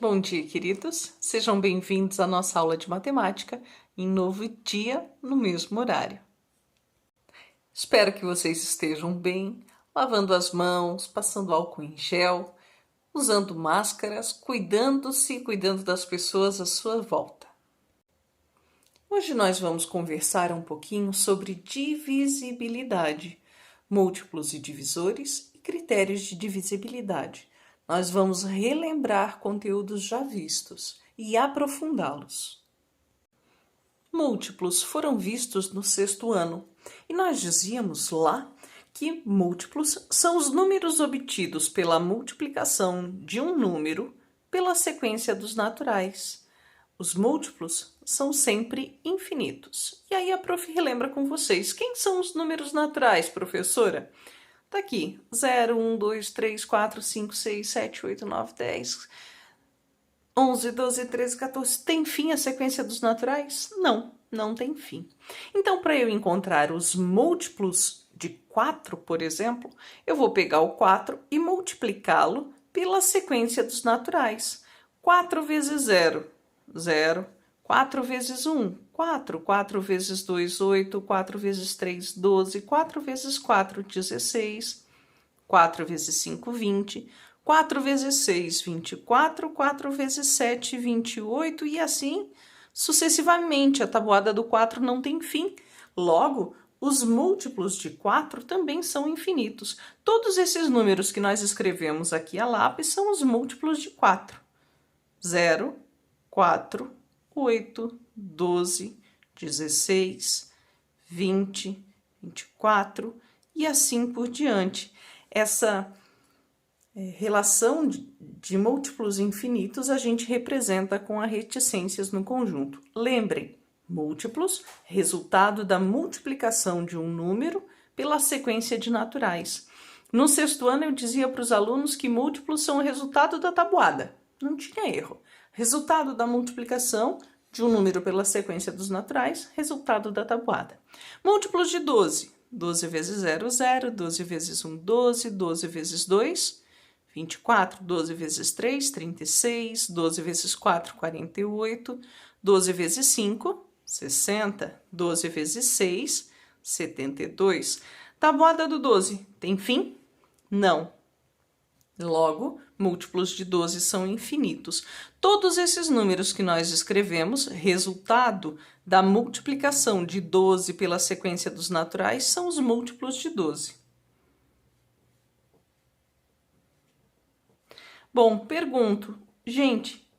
Bom dia, queridos. Sejam bem-vindos à nossa aula de matemática em novo dia, no mesmo horário. Espero que vocês estejam bem, lavando as mãos, passando álcool em gel, usando máscaras, cuidando-se e cuidando das pessoas à sua volta. Hoje nós vamos conversar um pouquinho sobre divisibilidade, múltiplos e divisores e critérios de divisibilidade. Nós vamos relembrar conteúdos já vistos e aprofundá-los. Múltiplos foram vistos no 6º ano e nós dizíamos lá que múltiplos são os números obtidos pela multiplicação de um número pela sequência dos naturais. Os múltiplos são sempre infinitos. E aí a prof relembra com vocês. Quem são os números naturais, professora? Tá aqui, 0, 1, 2, 3, 4, 5, 6, 7, 8, 9, 10, 11, 12, 13, 14. Tem fim a sequência dos naturais? Não, não tem fim. Então, para eu encontrar os múltiplos de 4, por exemplo, eu vou pegar o 4 e multiplicá-lo pela sequência dos naturais. 4 vezes 0, 0. 4 vezes 1, 4. 4 vezes 2, 8. 4 vezes 3, 12. 4 vezes 4, 16. 4 vezes 5, 20. 4 vezes 6, 24. 4 vezes 7, 28. E assim sucessivamente. A tabuada do 4 não tem fim. Logo, os múltiplos de 4 também são infinitos. Todos esses números que nós escrevemos aqui a lápis são os múltiplos de 4. 0, 4, 8, 12, 16, 20, 24 e assim por diante. Essa relação de múltiplos infinitos a gente representa com as reticências no conjunto. Lembrem, múltiplos, resultado da multiplicação de um número pela sequência de naturais. No 6º ano eu dizia para os alunos que múltiplos são o resultado da tabuada. Não tinha erro. Resultado da multiplicação de um número pela sequência dos naturais, resultado da tabuada. Múltiplos de 12. 12 vezes 0, 0. 12 vezes 1, 12. 12 vezes 2, 24. 12 vezes 3, 36. 12 vezes 4, 48. 12 vezes 5, 60. 12 vezes 6, 72. Tabuada do 12 tem fim? Não. Logo, múltiplos de 12 são infinitos. Todos esses números que nós escrevemos, resultado da multiplicação de 12 pela sequência dos naturais, são os múltiplos de 12. Bom, pergunto, gente,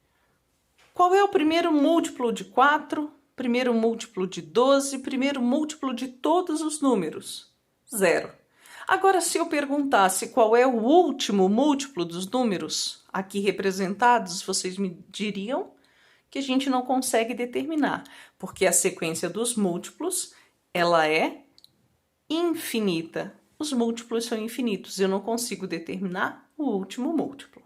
qual é o primeiro múltiplo de 4, primeiro múltiplo de 12, primeiro múltiplo de todos os números? 0. Agora, se eu perguntasse qual é o último múltiplo dos números aqui representados, vocês me diriam que a gente não consegue determinar, porque a sequência dos múltiplos, ela é infinita. Os múltiplos são infinitos, eu não consigo determinar o último múltiplo.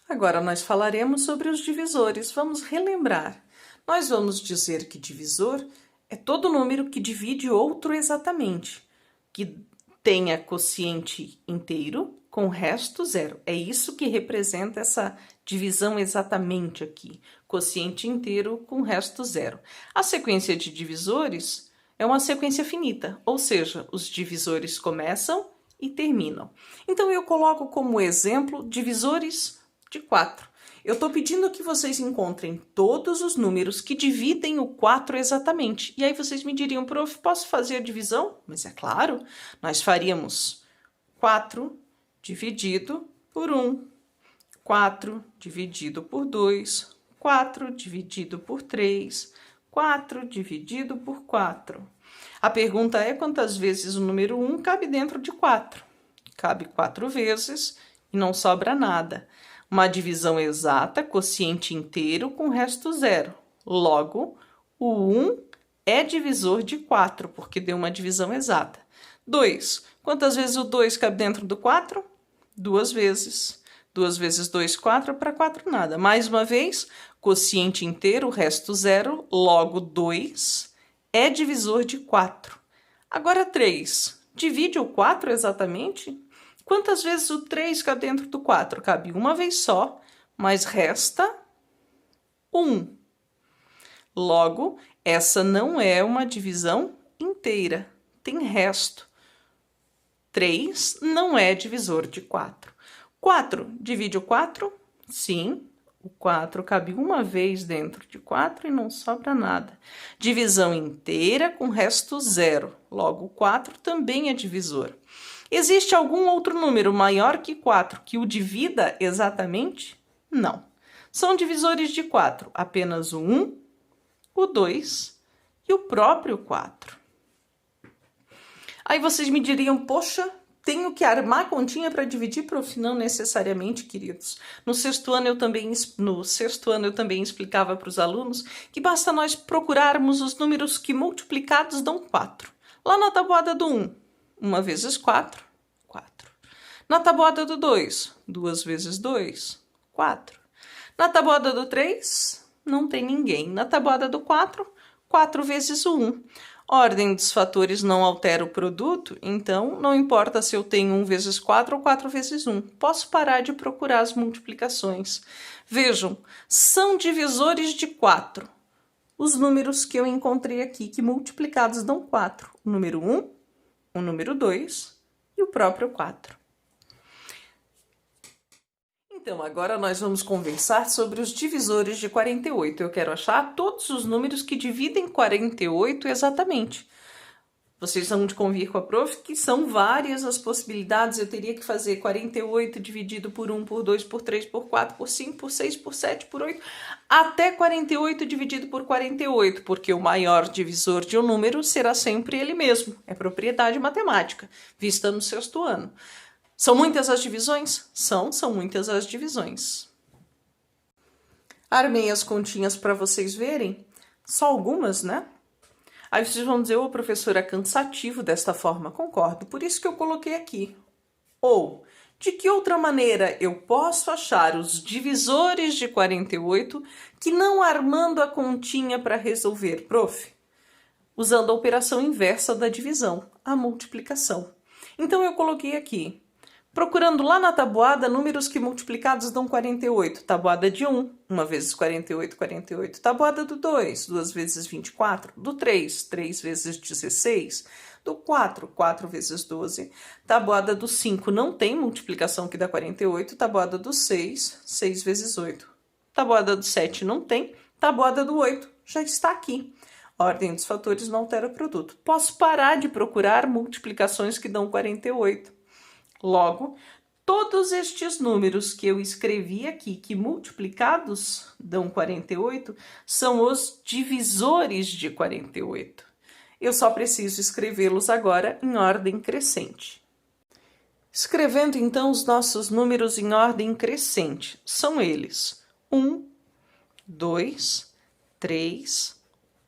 Agora nós falaremos sobre os divisores. Vamos relembrar. Nós vamos dizer que divisor é todo número que divide outro exatamente, que tenha quociente inteiro com resto zero. É isso que representa essa divisão exatamente aqui, quociente inteiro com resto zero. A sequência de divisores é uma sequência finita, ou seja, os divisores começam e terminam. Então, eu coloco como exemplo divisores de 4. Eu estou pedindo que vocês encontrem todos os números que dividem o 4 exatamente. E aí vocês me diriam, prof, posso fazer a divisão? Mas é claro, nós faríamos 4 dividido por 1, 4 dividido por 2, 4 dividido por 3, 4 dividido por 4. A pergunta é quantas vezes o número 1 cabe dentro de 4? Cabe 4 vezes e não sobra nada. Uma divisão exata, quociente inteiro com resto zero. Logo, o 1 é divisor de 4, porque deu uma divisão exata. 2. Quantas vezes o 2 cabe dentro do 4? 2 vezes. 2 vezes 2, 4, para 4 nada. Mais uma vez, quociente inteiro, resto zero, logo 2 é divisor de 4. Agora 3. Divide o 4 exatamente? Quantas vezes o 3 cabe dentro do 4? Cabe uma vez só, mas resta 1. Logo, essa não é uma divisão inteira, tem resto. 3 não é divisor de 4. 4 divide o 4? Sim, o 4 cabe uma vez dentro de 4 e não sobra nada. Divisão inteira com resto 0, logo o 4 também é divisor. Existe algum outro número maior que 4 que o divida exatamente? Não. São divisores de 4, apenas o 1, o 2 e o próprio 4. Aí vocês me diriam, poxa, tenho que armar continha para dividir, prof? Não necessariamente, queridos. No sexto ano eu também explicava para os alunos que basta nós procurarmos os números que multiplicados dão 4. Lá na tabuada do 1, 1 vezes 4, 4. Na tabuada do 2, 2 vezes 2, 4. Na tabuada do 3, não tem ninguém. Na tabuada do 4, 4 vezes o 1. Ordem dos fatores não altera o produto, então não importa se eu tenho 1 vezes 4 ou 4 vezes 1. Posso parar de procurar as multiplicações. Vejam, são divisores de 4. Os números que eu encontrei aqui, que multiplicados dão 4. O número 1, o número 2 e o próprio 4. Então, agora nós vamos conversar sobre os divisores de 48. Eu quero achar todos os números que dividem 48 exatamente. Vocês vão de convir com a prof que são várias as possibilidades. Eu teria que fazer 48 dividido por 1, por 2, por 3, por 4, por 5, por 6, por 7, por 8, até 48 dividido por 48, porque o maior divisor de um número será sempre ele mesmo. É propriedade matemática, vista no sexto ano. São muitas as divisões? São muitas as divisões. Armei as continhas para vocês verem, só algumas, né? Aí vocês vão dizer, ô professora, é cansativo desta forma. Concordo, por isso que eu coloquei aqui. Ou, de que outra maneira eu posso achar os divisores de 48 que não armando a continha para resolver, prof? Usando a operação inversa da divisão, a multiplicação. Então eu coloquei aqui. Procurando lá na tabuada, números que multiplicados dão 48. Tabuada de 1, 1 vezes 48, 48. Tabuada do 2, 2 vezes 24. Do 3, 3 vezes 16. Do 4, 4 vezes 12. Tabuada do 5 não tem multiplicação que dá 48. Tabuada do 6, 6 vezes 8. Tabuada do 7 não tem. Tabuada do 8 já está aqui. Ordem dos fatores não altera o produto. Posso parar de procurar multiplicações que dão 48. Logo, todos estes números que eu escrevi aqui, que multiplicados dão 48, são os divisores de 48. Eu só preciso escrevê-los agora em ordem crescente. Escrevendo, então, os nossos números em ordem crescente, são eles 1, 2, 3,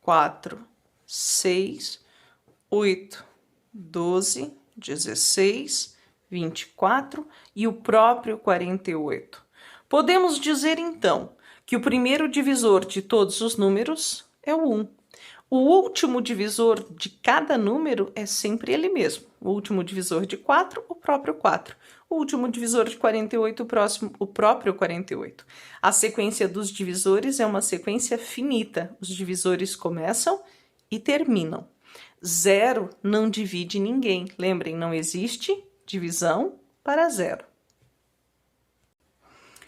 4, 6, 8, 12, 16, 24 e o próprio 48. Podemos dizer, então, que o primeiro divisor de todos os números é o 1. O último divisor de cada número é sempre ele mesmo. O último divisor de 4, o próprio 4. O último divisor de 48, o próprio 48. A sequência dos divisores é uma sequência finita. Os divisores começam e terminam. 0 não divide ninguém. Lembrem, não existe divisão para 0.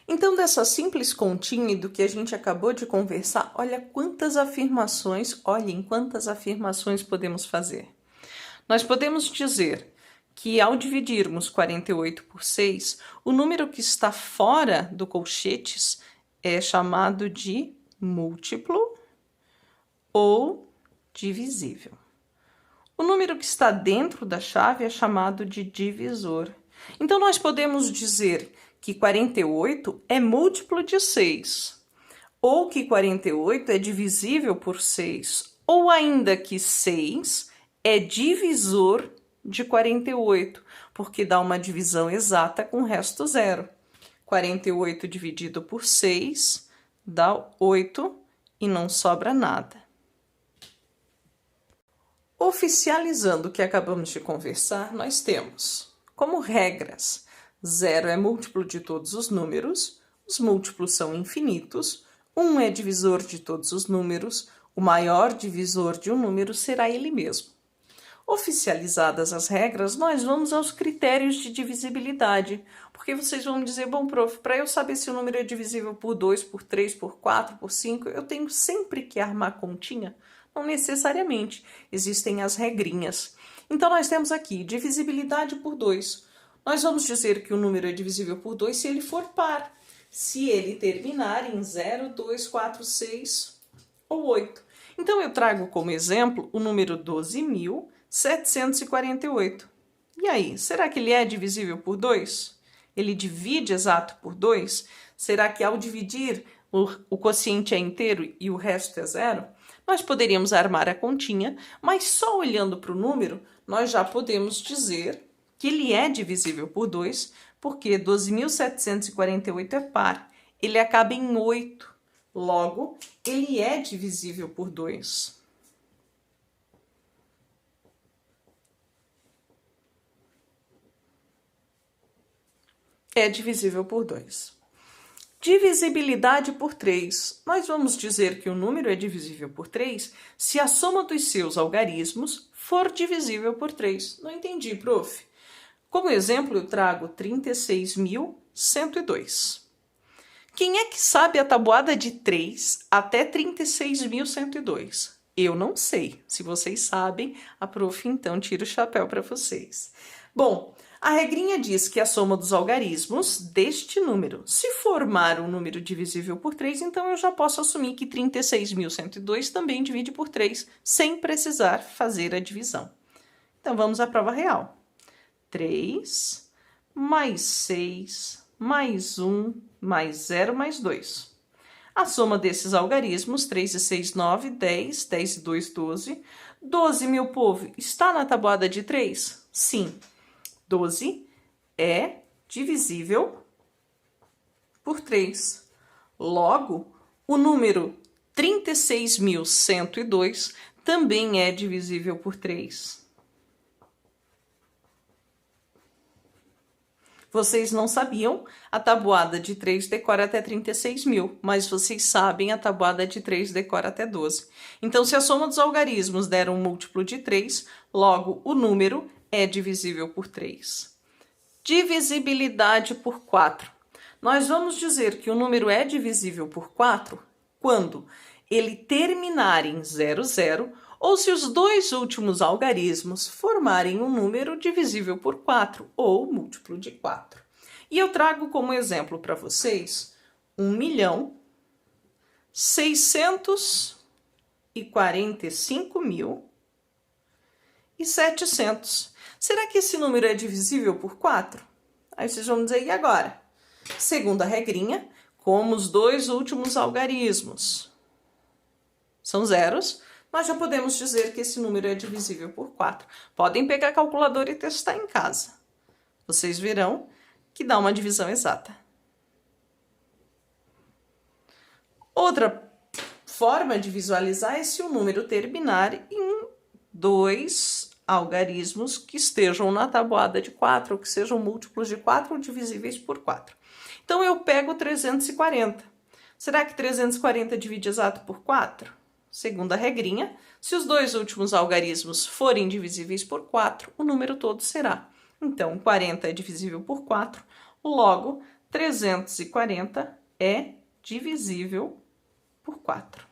Então, dessa simples continha e do que a gente acabou de conversar, olhem quantas afirmações podemos fazer. Nós podemos dizer que ao dividirmos 48 por 6, o número que está fora do colchetes é chamado de múltiplo ou divisível. O número que está dentro da chave é chamado de divisor. Então, nós podemos dizer que 48 é múltiplo de 6, ou que 48 é divisível por 6, ou ainda que 6 é divisor de 48, porque dá uma divisão exata com resto 0. 48 dividido por 6 dá 8 e não sobra nada. Oficializando o que acabamos de conversar, nós temos como regras. 0 é múltiplo de todos os números, os múltiplos são infinitos, 1 é divisor de todos os números, o maior divisor de um número será ele mesmo. Oficializadas as regras, nós vamos aos critérios de divisibilidade, porque vocês vão me dizer, bom, prof, para eu saber se o número é divisível por 2, por 3, por 4, por 5, eu tenho sempre que armar continha? Não necessariamente, existem as regrinhas. Então, nós temos aqui divisibilidade por 2. Nós vamos dizer que o número é divisível por 2 se ele for par, se ele terminar em 0, 2, 4, 6 ou 8. Então, eu trago como exemplo o número 12.748. E aí, será que ele é divisível por 2? Ele divide exato por 2? Será que ao dividir o quociente é inteiro e o resto é zero? Nós poderíamos armar a continha, mas só olhando para o número, nós já podemos dizer que ele é divisível por 2, porque 12.748 é par. Ele acaba em 8. Logo, ele é divisível por 2. É divisível por 2. Divisibilidade por 3. Nós vamos dizer que o número é divisível por 3 se a soma dos seus algarismos for divisível por 3. Não entendi, prof. Como exemplo, eu trago 36.102. Quem é que sabe a tabuada de 3 até 36.102? Eu não sei. Se vocês sabem, a prof, então, tira o chapéu para vocês. Bom, a regrinha diz que a soma dos algarismos deste número, se formar um número divisível por 3, então eu já posso assumir que 36.102 também divide por 3, sem precisar fazer a divisão. Então, vamos à prova real. 3, mais 6, mais 1, mais 0, mais 2. A soma desses algarismos, 3 e 6, 9, 10, 10 e 2, 12. 12, meu povo, está na tabuada de 3? Sim. 12 é divisível por 3. Logo, o número 36.102 também é divisível por 3. Vocês não sabiam, a tabuada de 3 decora até 36.000, mas vocês sabem, a tabuada de 3 decora até 12. Então, se a soma dos algarismos der um múltiplo de 3, logo o número é divisível por 3. Divisibilidade por 4. Nós vamos dizer que o número é divisível por 4 quando ele terminar em 00 ou se os dois últimos algarismos formarem um número divisível por 4 ou múltiplo de 4. E eu trago como exemplo para vocês 1.645.700. Será que esse número é divisível por 4? Aí vocês vão dizer, e agora? Segunda regrinha, como os dois últimos algarismos são zeros, nós já podemos dizer que esse número é divisível por 4. Podem pegar a calculadora e testar em casa. Vocês verão que dá uma divisão exata. Outra forma de visualizar é se o número terminar em dois algarismos que estejam na tabuada de 4, ou que sejam múltiplos de 4 ou divisíveis por 4. Então, eu pego 340. Será que 340 divide exato por 4? Segunda regrinha, se os dois últimos algarismos forem divisíveis por 4, o número todo será. Então, 40 é divisível por 4, logo, 340 é divisível por 4.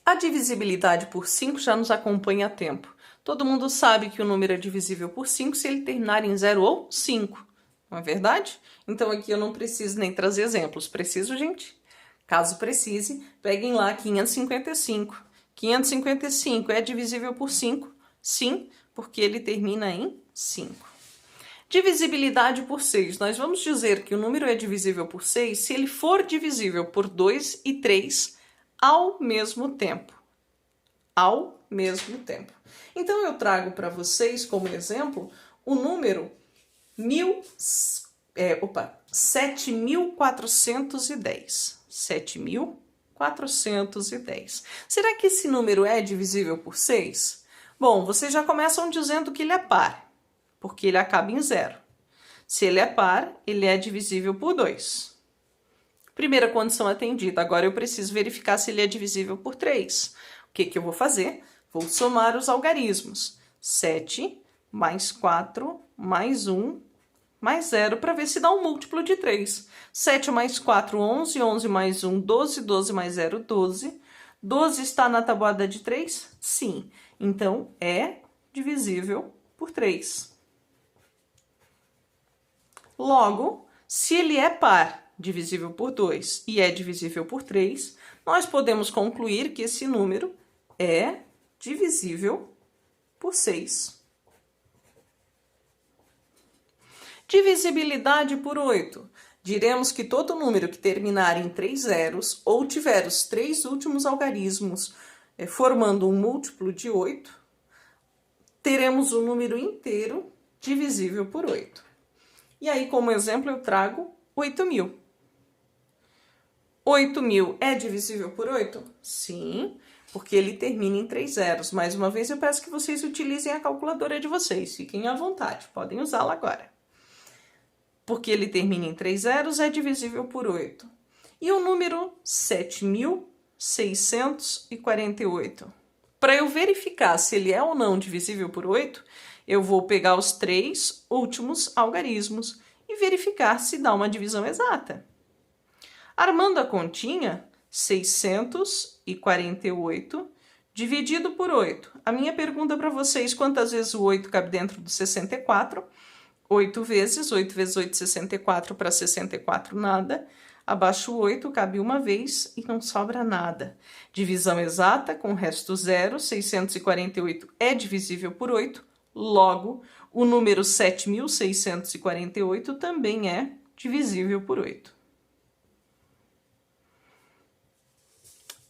A divisibilidade por 5 já nos acompanha há tempo. Todo mundo sabe que o número é divisível por 5 se ele terminar em 0 ou 5, não é verdade? Então, aqui eu não preciso nem trazer exemplos. Preciso, gente? Caso precise, peguem lá 555. 555 é divisível por 5? Sim, porque ele termina em 5. Divisibilidade por 6. Nós vamos dizer que o número é divisível por 6 se ele for divisível por 2 e 3 ao mesmo tempo. Ao mesmo tempo. Então, eu trago para vocês como exemplo o número 7.410. 7.410. Será que esse número é divisível por 6? Bom, vocês já começam dizendo que ele é par. porque ele acaba em 0. Se ele é par, ele é divisível por 2. Primeira condição atendida. Agora eu preciso verificar se ele é divisível por 3. O que eu vou fazer? Vou somar os algarismos. 7 mais 4 mais 1 mais 0 para ver se dá um múltiplo de 3. 7 mais 4, 11. 11 mais 1, 12. 12 mais 0, 12. 12 está na tabuada de 3? Sim. Então, é divisível por 3. Logo, se ele é par, divisível por 2 e é divisível por 3, nós podemos concluir que esse número é divisível por 6. Divisibilidade por 8. Diremos que todo número que terminar em 3 zeros ou tiver os 3 últimos algarismos formando um múltiplo de 8, teremos o número inteiro divisível por 8. E aí, como exemplo, eu trago 8.000. 8.000 é divisível por 8? Sim, porque ele termina em 3 zeros. Mais uma vez, eu peço que vocês utilizem a calculadora de vocês. Fiquem à vontade, podem usá-la agora. Porque ele termina em 3 zeros, é divisível por 8. E o número 7.648. Para eu verificar se ele é ou não divisível por 8, eu vou pegar os 3 últimos algarismos e verificar se dá uma divisão exata. Armando a continha, 648 dividido por 8. A minha pergunta para vocês, quantas vezes o 8 cabe dentro do 64? 8 vezes 8, 64 para 64, nada. Abaixo o 8, cabe uma vez e não sobra nada. Divisão exata, com o resto zero, 648 é divisível por 8, logo, o número 7.648 também é divisível por 8.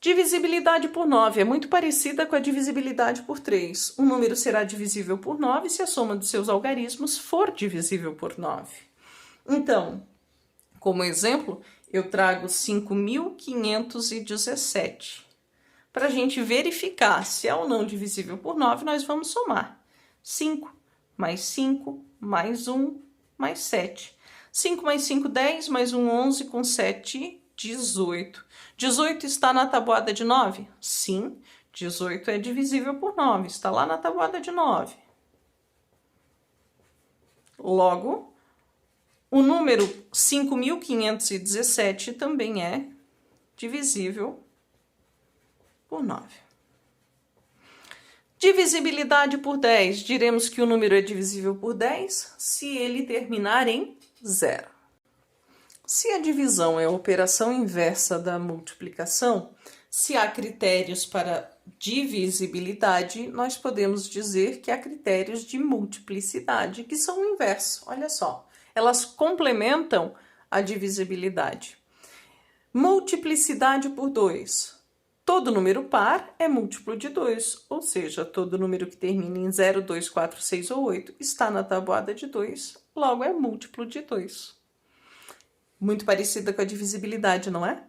Divisibilidade por 9 é muito parecida com a divisibilidade por 3. O número será divisível por 9 se a soma dos seus algarismos for divisível por 9. Então, como exemplo, eu trago 5.517. Para a gente verificar se é ou não divisível por 9, nós vamos somar. 5 mais 5 mais 1 mais 7. 5 mais 5, 10, mais 1, 11, com 7, 18. 18 está na tabuada de 9? Sim, 18 é divisível por 9, está lá na tabuada de 9. Logo, o número 5.517 também é divisível por 9. Divisibilidade por 10. Diremos que o número é divisível por 10 se ele terminar em 0. Se a divisão é a operação inversa da multiplicação, se há critérios para divisibilidade, nós podemos dizer que há critérios de multiplicidade, que são o inverso. Olha só, elas complementam a divisibilidade. Multiplicidade por 2. Todo número par é múltiplo de 2, ou seja, todo número que termina em 0, 2, 4, 6 ou 8 está na tabuada de 2, logo é múltiplo de 2. Muito parecida com a divisibilidade, não é?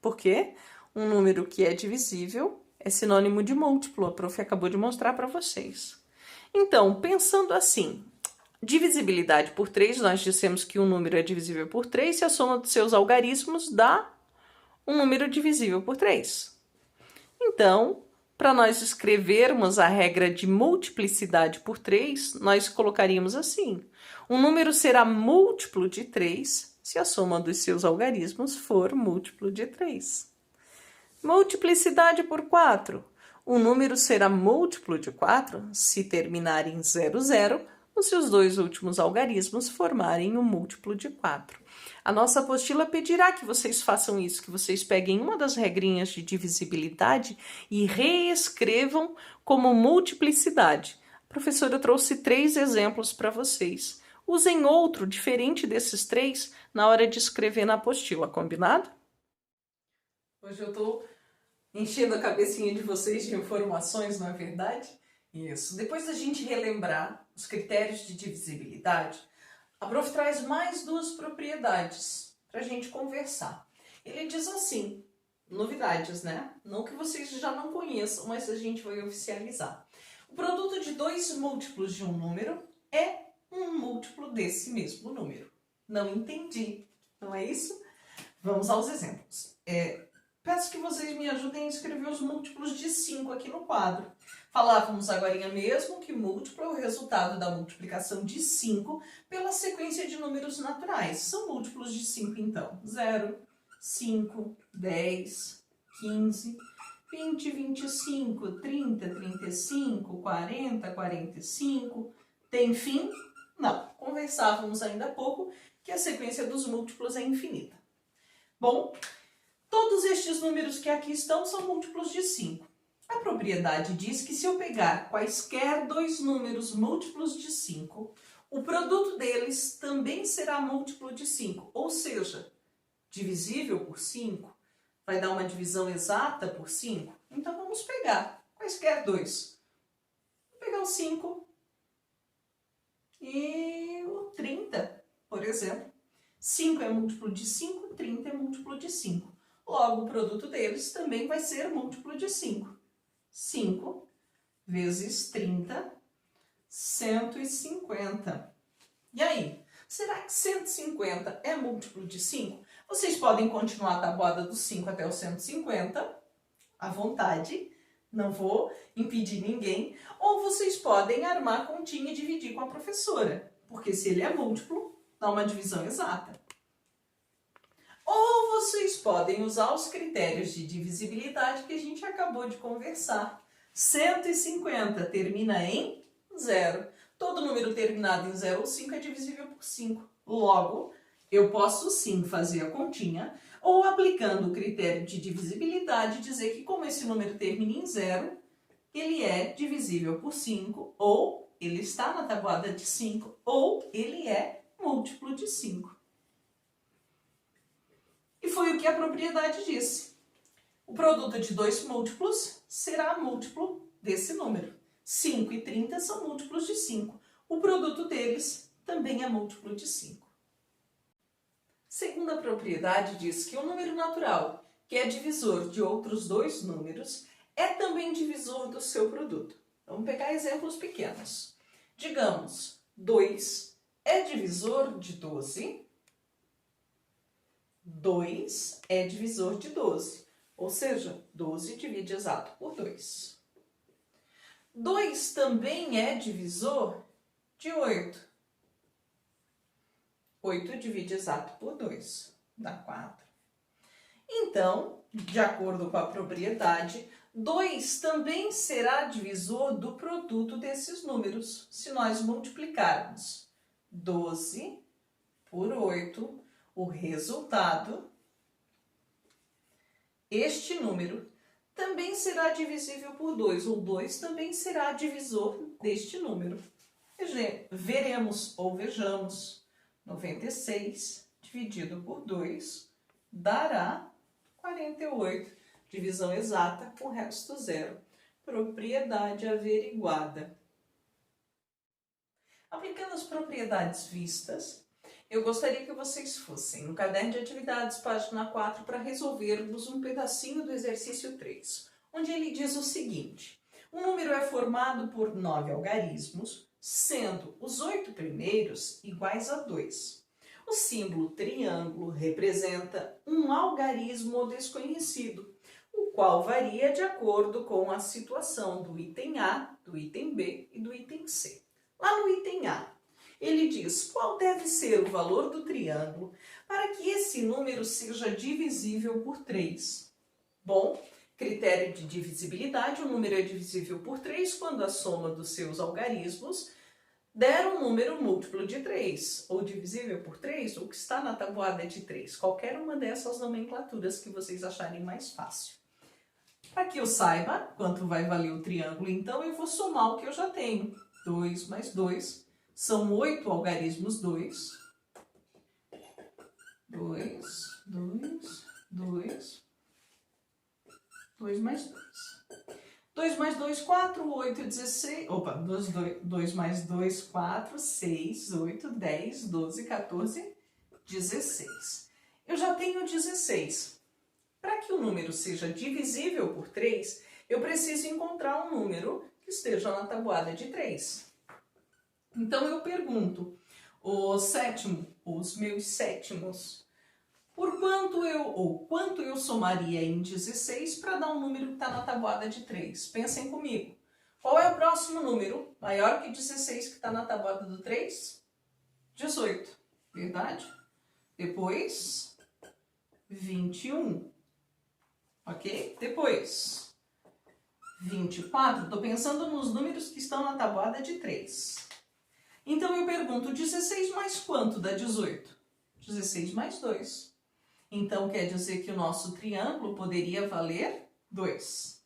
Porque um número que é divisível é sinônimo de múltiplo, a prof acabou de mostrar para vocês. Então, pensando assim, divisibilidade por 3, nós dissemos que um número é divisível por 3 se a soma dos seus algarismos dá um número divisível por 3. Então, para nós escrevermos a regra de multiplicidade por 3, nós colocaríamos assim: um número será múltiplo de 3 se a soma dos seus algarismos for múltiplo de 3. Multiplicidade por 4. Um número será múltiplo de 4 se terminar em 0, 0, os seus dois últimos algarismos formarem um múltiplo de 4. A nossa apostila pedirá que vocês façam isso, que vocês peguem uma das regrinhas de divisibilidade e reescrevam como multiplicidade. A professora trouxe 3 exemplos para vocês. Usem outro diferente desses 3 na hora de escrever na apostila, combinado? Hoje eu estou enchendo a cabecinha de vocês de informações, não é verdade? Isso. Depois da gente relembrar os critérios de divisibilidade, a prof traz mais 2 propriedades para a gente conversar. Ele diz assim, novidades, né? Não que vocês já não conheçam, mas a gente vai oficializar. O produto de 2 múltiplos de um número é um múltiplo desse mesmo número. Não entendi, não é isso? Vamos aos exemplos. Peço que vocês me ajudem a escrever os múltiplos de 5 aqui no quadro. Falávamos agora mesmo que múltiplo é o resultado da multiplicação de 5 pela sequência de números naturais. São múltiplos de 5, então. 0, 5, 10, 15, 20, 25, 30, 35, 40, 45. Tem fim? Não. Conversávamos ainda há pouco que a sequência dos múltiplos é infinita. Bom, todos estes números que aqui estão são múltiplos de 5. A propriedade diz que se eu pegar quaisquer dois números múltiplos de 5, o produto deles também será múltiplo de 5, ou seja, divisível por 5. Vai dar uma divisão exata por 5? Então vamos pegar quaisquer dois. Vou pegar o 5 e o 30, por exemplo. 5 é múltiplo de 5, 30 é múltiplo de 5. Logo, o produto deles também vai ser múltiplo de 5. 5 vezes 30, 150. E aí, será que 150 é múltiplo de 5? Vocês podem continuar a tabuada do 5 até o 150, à vontade, não vou impedir ninguém. Ou vocês podem armar a continha e dividir com a professora, porque se ele é múltiplo, dá uma divisão exata. Ou vocês podem usar os critérios de divisibilidade que a gente acabou de conversar. 150 termina em 0. Todo número terminado em 0 ou 5 é divisível por 5. Logo, eu posso sim fazer a continha, ou aplicando o critério de divisibilidade, dizer que como esse número termina em 0, ele é divisível por 5, ou ele está na tabuada de 5, ou ele é múltiplo de 5. E foi o que a propriedade disse. O produto de dois múltiplos será múltiplo desse número. 5 e 30 são múltiplos de 5. O produto deles também é múltiplo de 5. Segunda propriedade diz que o número natural, que é divisor de outros dois números, é também divisor do seu produto. Vamos pegar exemplos pequenos. Digamos, 2 é divisor de 12. 2 é divisor de 12, ou seja, 12 divide exato por 2. 2 também é divisor de 8. 8 divide exato por 2, dá 4. Então, de acordo com a propriedade, 2 também será divisor do produto desses números, se nós multiplicarmos 12 por 8, o resultado, este número, também será divisível por 2, ou 2 também será divisor deste número. Veremos ou vejamos, 96 dividido por 2 dará 48. Divisão exata com resto zero. Propriedade averiguada. Aplicando as propriedades vistas, eu gostaria que vocês fossem no caderno de atividades, página 4, para resolvermos um pedacinho do exercício 3, onde ele diz o seguinte: um número é formado por 9 algarismos, sendo os 8 primeiros iguais a 2. O símbolo triângulo representa um algarismo desconhecido, o qual varia de acordo com a situação do item A, do item B e do item C. Lá no item A, ele diz qual deve ser o valor do triângulo para que esse número seja divisível por 3. Bom, critério de divisibilidade, o número é divisível por 3 quando a soma dos seus algarismos der um número múltiplo de 3, ou divisível por 3, ou que está na tabuada de 3. Qualquer uma dessas nomenclaturas que vocês acharem mais fácil. Para que eu saiba quanto vai valer o triângulo, então, eu vou somar o que eu já tenho. 2 mais 2 são 8 algarismos 2. 2, 2, 2. 2 mais 2. 2 mais 2, 4, 8, 16... Opa, 2 mais 2, 4, 6, 8, 10, 12, 14, 16. Eu já tenho 16. Para que o número seja divisível por 3, eu preciso encontrar um número que esteja na tabuada de 3. Então eu pergunto, o sétimo, os meus sétimos, quanto eu somaria em 16 para dar um número que está na tabuada de 3? Pensem comigo. Qual é o próximo número maior que 16 que está na tabuada do 3? 18, verdade? Depois, 21, ok? Depois, 24. Estou pensando nos números que estão na tabuada de 3. Então eu pergunto, 16 mais quanto dá 18? 16 mais 2. Então quer dizer que o nosso triângulo poderia valer 2.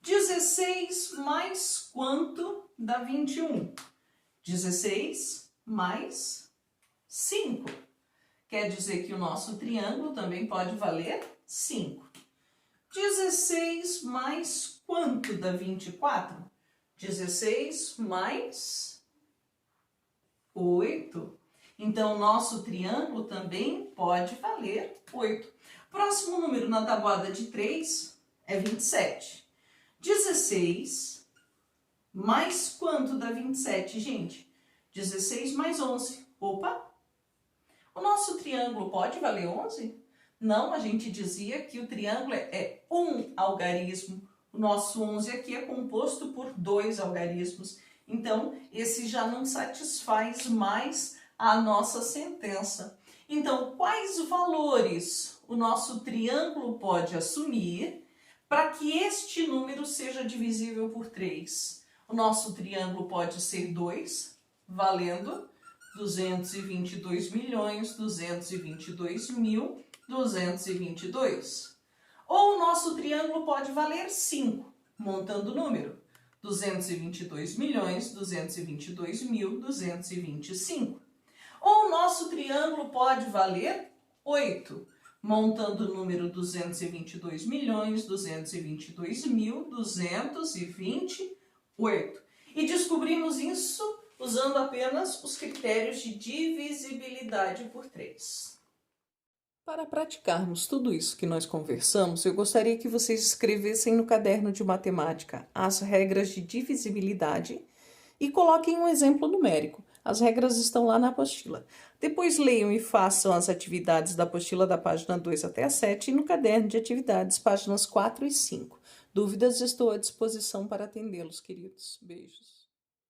16 mais quanto dá 21? 16 mais 5. Quer dizer que o nosso triângulo também pode valer 5. 16 mais quanto dá 24? 16 mais 8. Então, o nosso triângulo também pode valer 8. Próximo número na tabuada de 3 é 27. 16 mais quanto dá 27, gente? 16 mais 11. Opa! O nosso triângulo pode valer 11? Não, a gente dizia que o triângulo é um algarismo. O nosso 11 aqui é composto por 2 algarismos. Então, esse já não satisfaz mais a nossa sentença. Então, quais valores o nosso triângulo pode assumir para que este número seja divisível por 3? O nosso triângulo pode ser 2, valendo 222.222.222. Ou o nosso triângulo pode valer 5, montando o número 222.222.225. Ou o nosso triângulo pode valer 8, montando o número 222.222.228. E descobrimos isso usando apenas os critérios de divisibilidade por 3. Para praticarmos tudo isso que nós conversamos, eu gostaria que vocês escrevessem no caderno de matemática as regras de divisibilidade e coloquem um exemplo numérico. As regras estão lá na apostila. Depois leiam e façam as atividades da apostila da página 2 até a 7 e no caderno de atividades, páginas 4 e 5. Dúvidas, estou à disposição para atendê-los, queridos. Beijos.